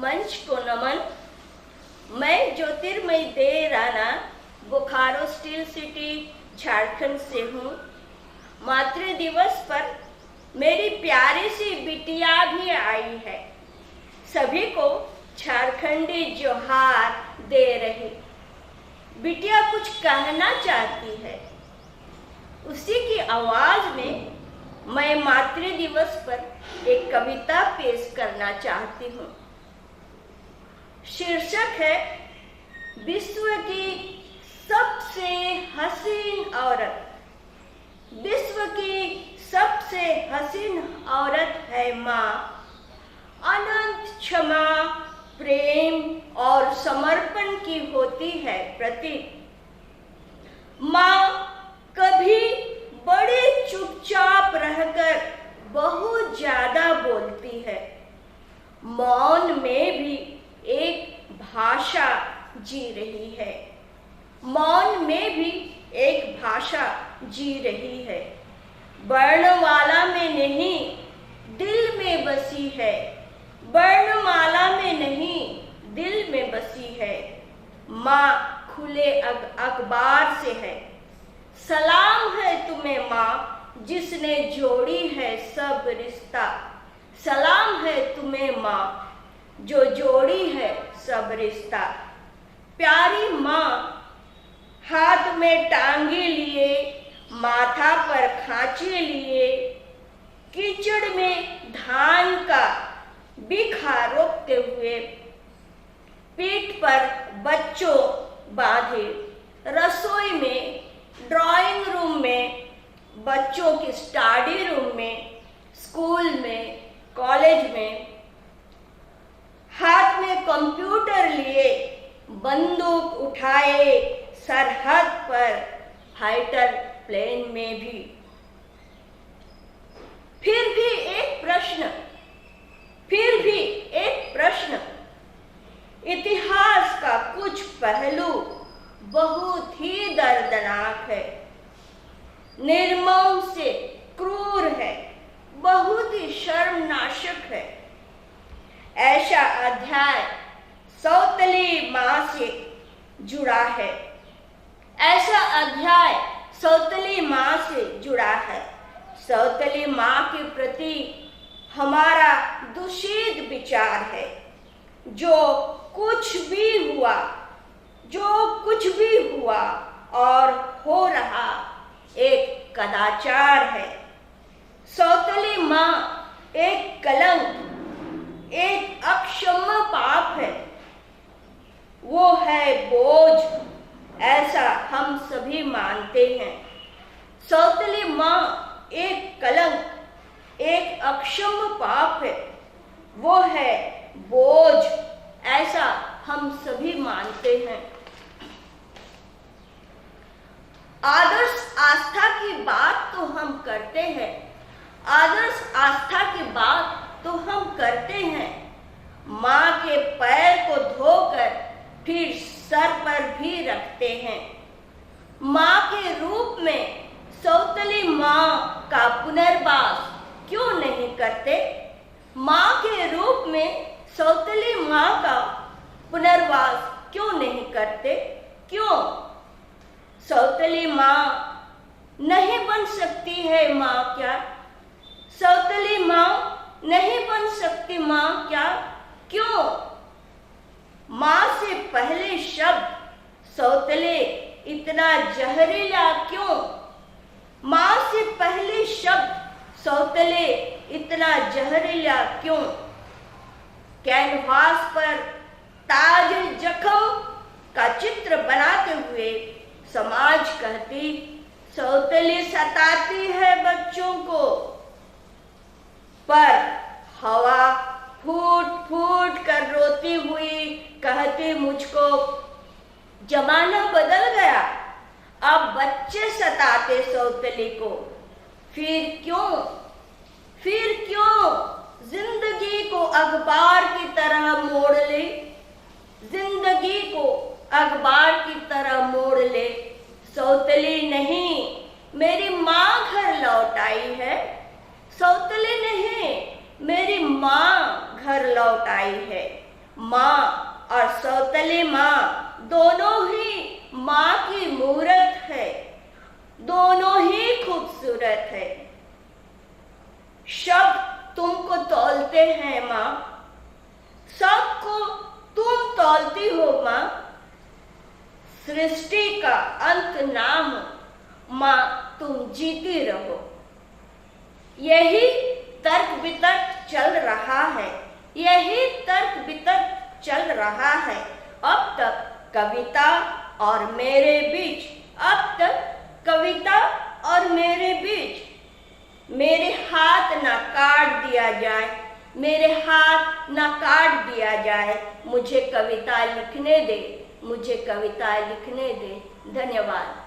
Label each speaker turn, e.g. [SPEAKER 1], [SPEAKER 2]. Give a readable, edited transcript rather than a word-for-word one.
[SPEAKER 1] मंच को नमन। मैं ज्योतिर्मयी दे राणा बोकारो स्टील सिटी झारखंड से हूँ। मातृ दिवस पर मेरी प्यारी सी बिटिया भी आई है। सभी को झारखंडी जोहार दे रही। बिटिया कुछ कहना चाहती है। उसी की आवाज में मैं मातृ दिवस पर एक कविता पेश करना चाहती हूँ। शीर्षक है विश्व की सबसे हसीन औरत। विश्व की सबसे हसीन औरत है माँ। अनंत क्षमा, प्रेम और समर्पण की होती है प्रतीक। माँ कभी बड़े चुपचाप रहकर बहुत ज्यादा बोलती है। मौन में भी एक भाषा जी रही है। मौन में भी एक भाषा जी रही है। वर्णमाला में नहीं, दिल में बसी है। वर्णमाला में नहीं, दिल में बसी है। माँ खुले अखबार से है। सलाम है तुम्हें माँ, जिसने जोड़ी है सब रिश्ता। सलाम है तुम्हें माँ, जो जोड़ी है सब रिश्ता। प्यारी माँ हाथ में टांगे लिए, माथा पर खांचे लिए, कीचड़ में धान का बिखा रोकते हुए, पीठ पर बच्चों बांधे, रसोई में, ड्राइंग रूम में, बच्चों की स्टडी रूम में, स्कूल में, कॉलेज में, हाथ में कंप्यूटर लिए, बंदूक उठाए, सरहद पर, फाइटर प्लेन में भी। फिर भी एक प्रश्न। इतिहास का कुछ पहलू बहुत ही दर्दनाक है, निर्मम से क्रूर है, बहुत ही शर्मनाशक है। ऐसा अध्याय सौतेली माँ से जुड़ा है। ऐसा अध्याय सौतेली माँ से जुड़ा है। सौतेली माँ के प्रति हमारा दूषित विचार है। जो कुछ भी हुआ और हो रहा एक कदाचार है। सौतेली माँ एक कलंक, एक अक्षम्य पाप है। वो है बोझ, ऐसा हम सभी मानते हैं। सौतेली माँ एक कलंक, एक अक्षम्य पाप है। वो है बोझ, ऐसा हम सभी मानते हैं। आदर्श आस्था की बात तो हम करते हैं। आदर्श आस्था की बात तो हम करते हैं। माँ के पैर को धोकर फिर सर पर भी रखते हैं। माँ के रूप में सौतेली माँ का पुनर्वास क्यों नहीं करते? माँ के रूप में सौतेली माँ का पुनर्वास क्यों नहीं करते? क्यों? सौतेली माँ नहीं बन सकती है माँ क्या? सौतेली माँ नहीं बन सकती माँ क्या? क्यों? माँ से पहले शब्द सौतेले इतना जहरीला क्यों? माँ से पहले शब्द सौतेले इतना जहरीला क्यों? कैनवास पर ताज जख्म का चित्र बनाते हुए समाज कहती सौतेली सताती है बच्चों को, पर हवा फूट फूट कर रोती हुई कहती मुझको जमाना बदल गया, अब बच्चे सताते सौतेली को। फिर क्यों जिंदगी को अखबार की तरह मोड़ ले? जिंदगी को अखबार की तरह मोड़ ले। सौतेली नहीं, मेरी माँ घर लौट आई है। सौतेली नहीं, मेरी माँ घर लौट आई है। माँ और सौतले माँ दोनों ही माँ की मूरत है, दोनों ही खूबसूरत है। शब्द तुमको तौलते हैं माँ, सबको तुम तौलती हो माँ। सृष्टि का अंत ना हो माँ, तुम जीती रहो। यही तर्क वितर्क चल रहा है, यही तर्क वितर्क चल रहा है अब तक कविता और मेरे बीच, अब तक कविता और मेरे बीच। मेरे हाथ ना काट दिया जाए, मेरे हाथ ना काट दिया जाए, मुझे कविता लिखने दे, मुझे कविता लिखने दे। धन्यवाद।